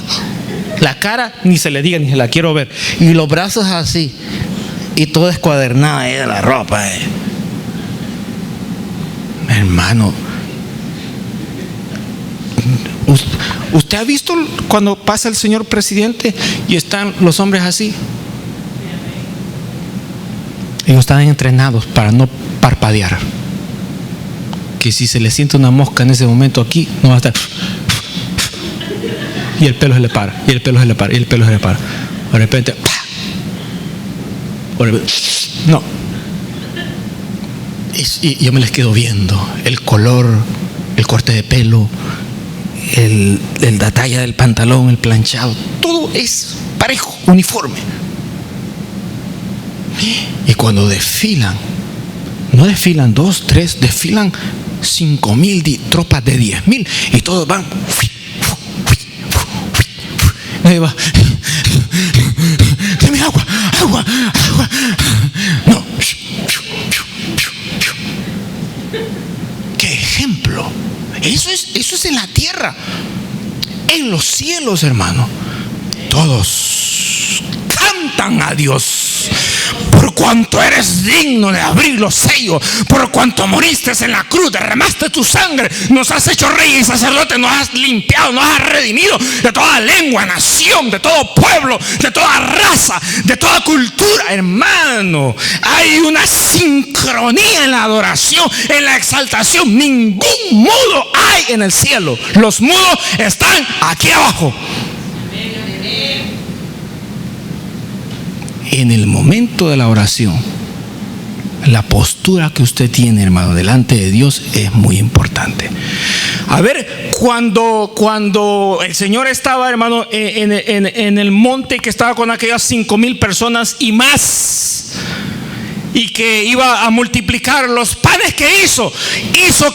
La cara ni se le diga, ni se la quiero ver. Y los brazos así. Y todo escuadernado ahí de la ropa. Hermano, ¿usted ha visto cuando pasa el señor presidente y están los hombres así? Ellos están entrenados para no parpadear. Que si se le siente una mosca en ese momento aquí, no va a estar. Y el pelo se le para, y el pelo se le para, y el pelo se le para. De repente, no. Y yo me les quedo viendo. El color, el corte de pelo, la talla del pantalón, el planchado, todo es parejo, uniforme. Y cuando desfilan, no desfilan 2, 3, desfilan 5,000 tropas de 10,000 y todos van. Ahí va. Dame agua. No. ¿Qué ejemplo? Eso es en la tierra. En los cielos, hermano, todos cantan a Dios. Por cuanto eres digno de abrir los sellos, por cuanto moriste en la cruz, derramaste tu sangre, nos has hecho rey y sacerdote, nos has limpiado, nos has redimido de toda lengua, nación, de todo pueblo, de toda raza, de toda cultura. Hermano, hay una sincronía en la adoración, en la exaltación. Ningún mudo hay en el cielo. Los mudos están aquí abajo. En el momento de la oración, la postura que usted tiene, hermano, delante de Dios es muy importante. A ver, cuando el Señor estaba, hermano, en el monte, que estaba con aquellas 5,000 personas y más, y que iba a multiplicar los panes que hizo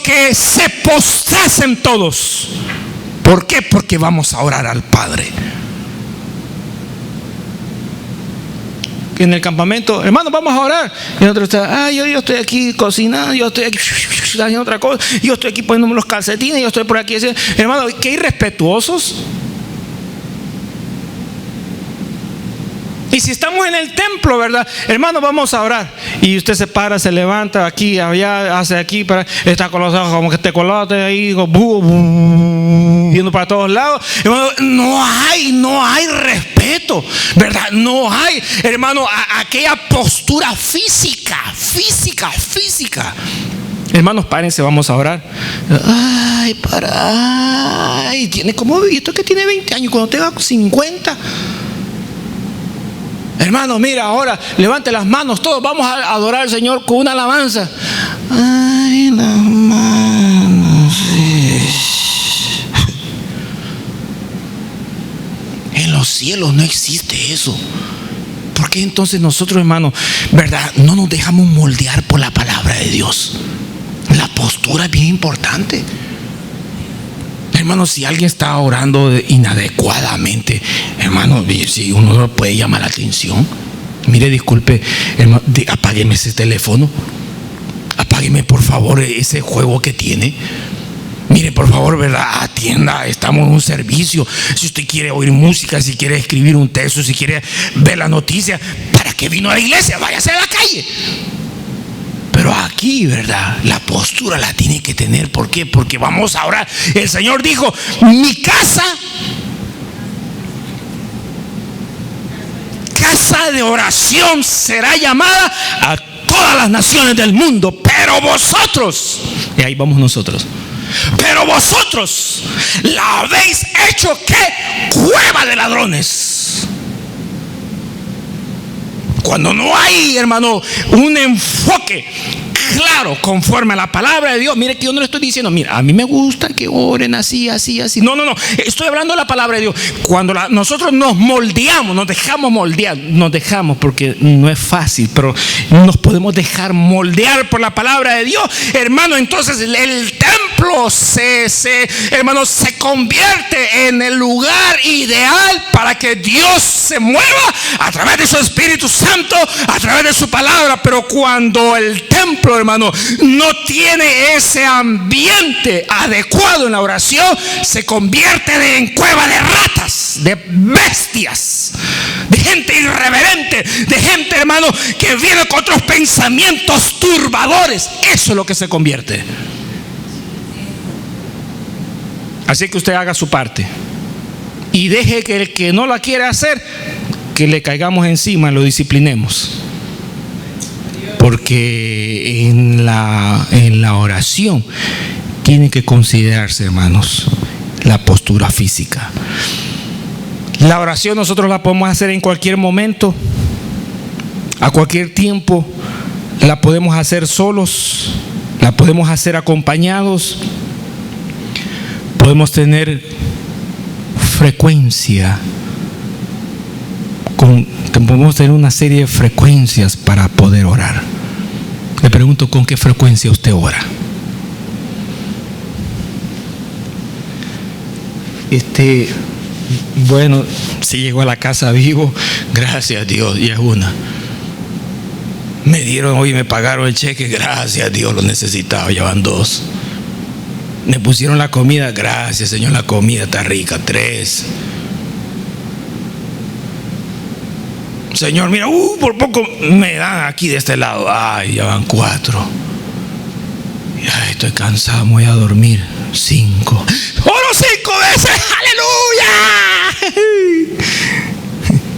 que se postrasen todos. ¿Por qué? Porque vamos a orar al Padre. En el campamento, hermano, vamos a orar. Y otro está, yo estoy aquí cocinando, yo estoy aquí haciendo otra cosa, yo estoy aquí poniéndome los calcetines, yo estoy por aquí haciendo. Hermano, qué irrespetuosos. Y si estamos en el templo, ¿verdad? Hermano, vamos a orar. Y usted se para, se levanta aquí, allá, hace aquí, está con los ojos como que te colote ahí, viendo para todos lados. Hermano, no hay respeto, ¿verdad? No hay, hermano, aquella postura física. Hermanos, párense, vamos a orar. Tiene como, esto que tiene 20 años, cuando tenga 50. Hermano, mira, ahora levante las manos, todos vamos a adorar al Señor con una alabanza. Ay, las manos. En los cielos no existe eso. ¿Por qué entonces nosotros, hermano, verdad, no nos dejamos moldear por la palabra de Dios? La postura es bien importante. Hermano, si alguien está orando inadecuadamente, hermano, si uno puede llamar la atención. Mire, disculpe, hermano, apágueme ese teléfono. Apágueme, por favor, ese juego que tiene. Mire, por favor, ¿verdad? Atienda, estamos en un servicio. Si usted quiere oír música, si quiere escribir un texto, si quiere ver la noticia, ¿para qué vino a la iglesia? Váyase a la calle. Pero aquí, ¿verdad? La postura la tiene que tener. ¿Por qué? Porque vamos a orar. El Señor dijo: mi casa de oración será llamada a todas las naciones del mundo. Pero vosotros, y ahí vamos nosotros, pero vosotros la habéis hecho ¿qué? Cueva de ladrones. Cuando no hay, hermano, un enfoque claro conforme a la palabra de Dios. Mire que yo no le estoy diciendo, mira, a mí me gusta que oren así. No, estoy hablando de la palabra de Dios. Cuando nosotros nos moldeamos, nos dejamos moldear. Nos dejamos porque no es fácil, pero nos podemos dejar moldear por la palabra de Dios, hermano. Entonces el templo hermano, se convierte en el lugar ideal para que Dios se mueva a través de su Espíritu Santo, a través de su palabra. Pero cuando el templo, hermano, no tiene ese ambiente adecuado en la oración, se convierte en cueva de ratas, de bestias, de gente irreverente, de gente, hermano, que viene con otros pensamientos turbadores. Eso es lo que se convierte. Así que usted haga su parte y deje que el que no la quiere hacer, que le caigamos encima, lo disciplinemos. Porque en la oración tiene que considerarse, hermanos, la postura física. La oración nosotros la podemos hacer en cualquier momento, a cualquier tiempo. La podemos hacer solos, la podemos hacer acompañados. Podemos tener frecuencia. Podemos tener una serie de frecuencias para poder orar. Le pregunto, ¿con qué frecuencia usted ora? Bueno, si llegó a la casa vivo, gracias a Dios, y es una. Me dieron hoy, me pagaron el cheque, gracias a Dios, lo necesitaba, ya van 2. Me pusieron la comida, gracias Señor, la comida está rica, 3. Señor, mira, por poco me dan aquí de este lado. Ay, ya van 4. Ay, estoy cansado, me voy a dormir. 5. ¡Oro 5 veces! ¡Aleluya!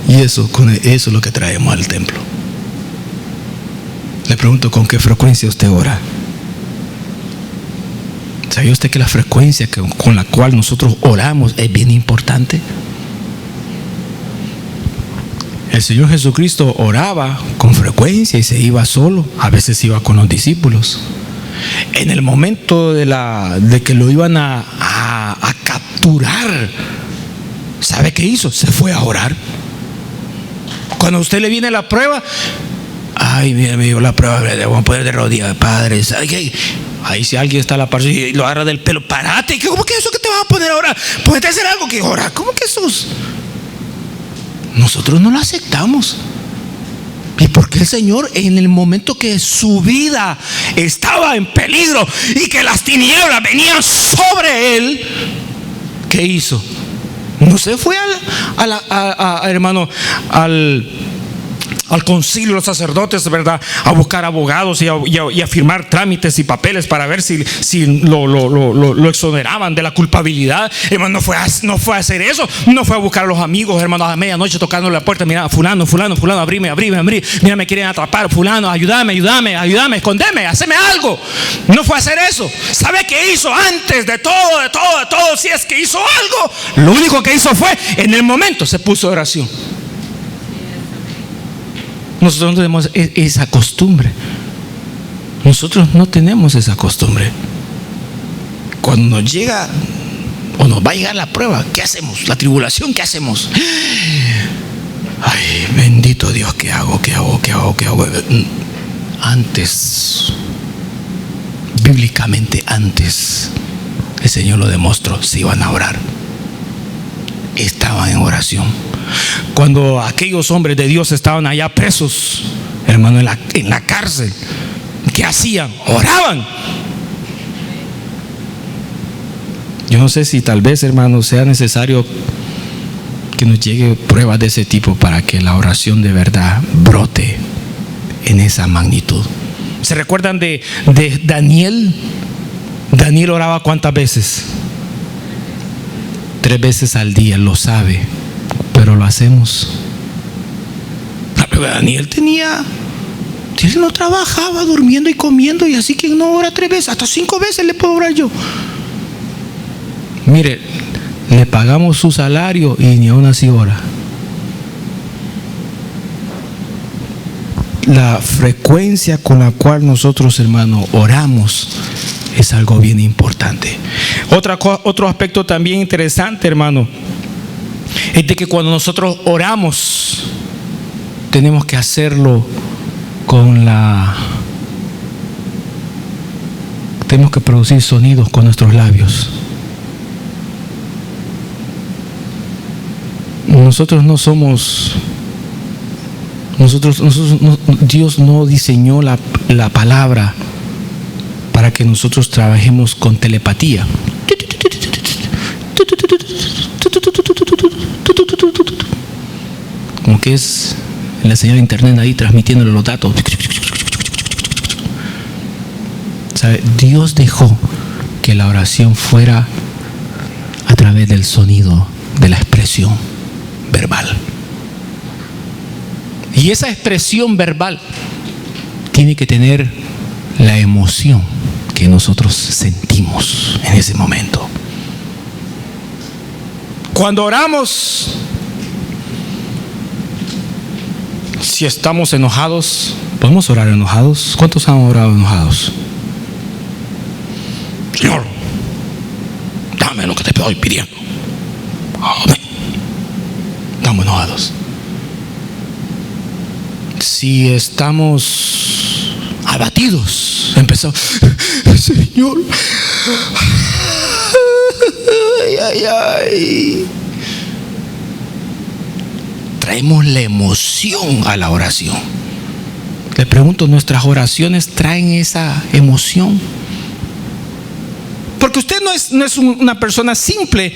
Y eso es lo que traemos al templo. Le pregunto, ¿con qué frecuencia usted ora? ¿Sabía usted que la frecuencia con la cual nosotros oramos es bien importante? El Señor Jesucristo oraba con frecuencia y se iba solo, a veces iba con los discípulos. En el momento de que lo iban a capturar, ¿sabe qué hizo? Se fue a orar. Cuando a usted le viene la prueba, ay, mira, me dio la prueba, le voy a poner de rodillas, Padre, ¿sabe qué? Ahí si alguien está a la par y lo agarra del pelo, párate, ¿cómo que eso que te vas a poner ahora? Ponete a hacer algo que ora, ¿cómo que eso? Nosotros no lo aceptamos. ¿Y por qué el Señor, en el momento que su vida estaba en peligro y que las tinieblas venían sobre él, qué hizo? No se fue hermano, al al concilio de los sacerdotes, ¿verdad?, a buscar abogados y a firmar trámites y papeles para ver si lo exoneraban de la culpabilidad. Hermano, no fue a hacer eso. No fue a buscar a los amigos, hermano, a medianoche tocando la puerta. Mira, fulano, abrime. Mira, me quieren atrapar. Fulano, ayúdame, escondeme, haceme algo. No fue a hacer eso. ¿Sabe qué hizo antes de todo? Si es que hizo algo, lo único que hizo fue, en el momento, se puso oración. Nosotros no tenemos esa costumbre. Nosotros no tenemos esa costumbre. Cuando nos llega o nos va a llegar la prueba, ¿qué hacemos? La tribulación, ¿qué hacemos? Ay, bendito Dios, ¿qué hago? Antes, bíblicamente antes, el Señor lo demostró, se iban a orar. Estaban en oración. Cuando aquellos hombres de Dios estaban allá presos, hermano, en la cárcel, ¿qué hacían? Oraban. Yo no sé si tal vez, hermano, sea necesario que nos llegue pruebas de ese tipo para que la oración de verdad brote en esa magnitud. ¿Se recuerdan de Daniel? Daniel oraba ¿cuántas veces? 3 veces al día, lo sabe, pero lo hacemos. Daniel él no trabajaba, durmiendo y comiendo, y así que no ora 3 veces, hasta 5 veces le puedo orar yo. Mire, le pagamos su salario y ni aún así ora. La frecuencia con la cual nosotros, hermanos, oramos es algo bien importante. Otro aspecto también interesante, hermano, es de que cuando nosotros oramos, tenemos que hacerlo tenemos que producir sonidos con nuestros labios. Dios no diseñó la palabra para que nosotros trabajemos con telepatía. Como que es en la señal de internet ahí transmitiéndole los datos. ¿Sabe? Dios dejó que la oración fuera a través del sonido, de la expresión verbal. Y esa expresión verbal tiene que tener la emoción que nosotros sentimos en ese momento. Cuando oramos, si estamos enojados, ¿podemos orar enojados? ¿Cuántos han orado enojados? Señor, dame lo que te estoy pidiendo. Amén. Estamos enojados. Si estamos abatidos, empezamos, Señor, ay. Traemos la emoción a la oración. Le pregunto, ¿nuestras oraciones traen esa emoción? Porque usted no es una persona simple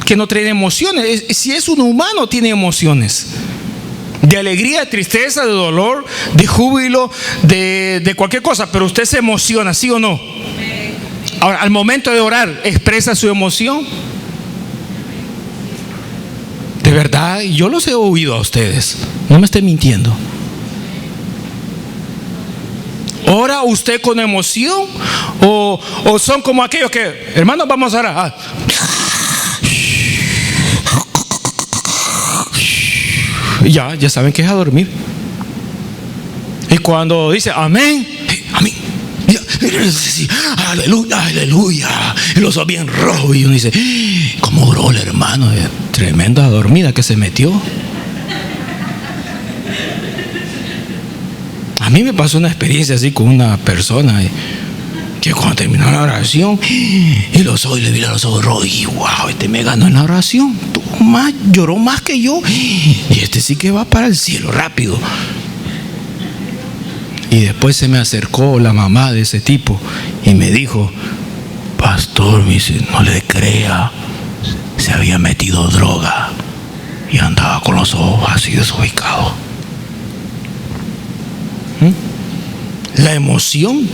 que no trae emociones. Si es un humano, tiene emociones. De alegría, de tristeza, de dolor, de júbilo, de cualquier cosa. Pero usted se emociona, ¿sí o no? Ahora, al momento de orar, ¿expresa su emoción? De verdad, yo los he oído a ustedes. No me esté mintiendo. ¿Ora usted con emoción? ¿O son como aquellos que, hermanos, vamos a orar? Ya saben que es a dormir. Y cuando dice amén, amén, aleluya, y los ojos bien rojos, y uno dice, ¿cómo oró el hermano? Tremenda dormida que se metió. A mí me pasó una experiencia así con una persona que cuando terminó la oración y los ojos, le vi los ojos rojos y wow, me ganó en la oración, lloró más que yo, y sí que va para el cielo rápido. Y después se me acercó la mamá de ese tipo y me dijo, pastor, me dice, no le crea, se había metido droga y andaba con los ojos así desubicados. La emoción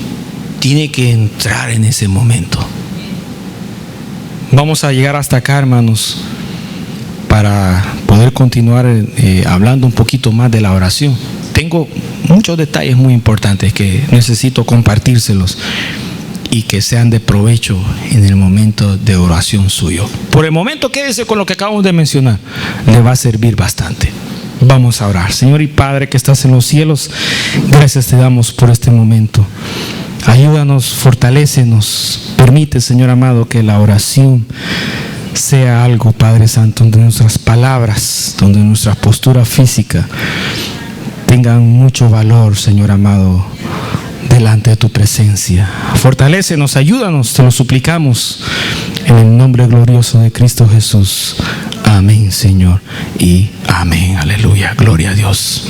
tiene que entrar en ese momento. Vamos a llegar hasta acá, hermanos, para poder continuar hablando un poquito más de la oración. Tengo muchos detalles muy importantes que necesito compartírselos y que sean de provecho en el momento de oración suyo. Por el momento, quédese con lo que acabamos de mencionar. Le va a servir bastante. Vamos a orar. Señor y Padre que estás en los cielos, gracias te damos por este momento. Ayúdanos, fortalécenos. Permite, Señor amado, que la oración sea algo, Padre Santo, donde nuestras palabras, donde nuestra postura física tengan mucho valor, Señor amado, delante de tu presencia. Fortalécenos, ayúdanos, te lo suplicamos en el nombre glorioso de Cristo Jesús. Amén, Señor, y amén. Aleluya, gloria a Dios.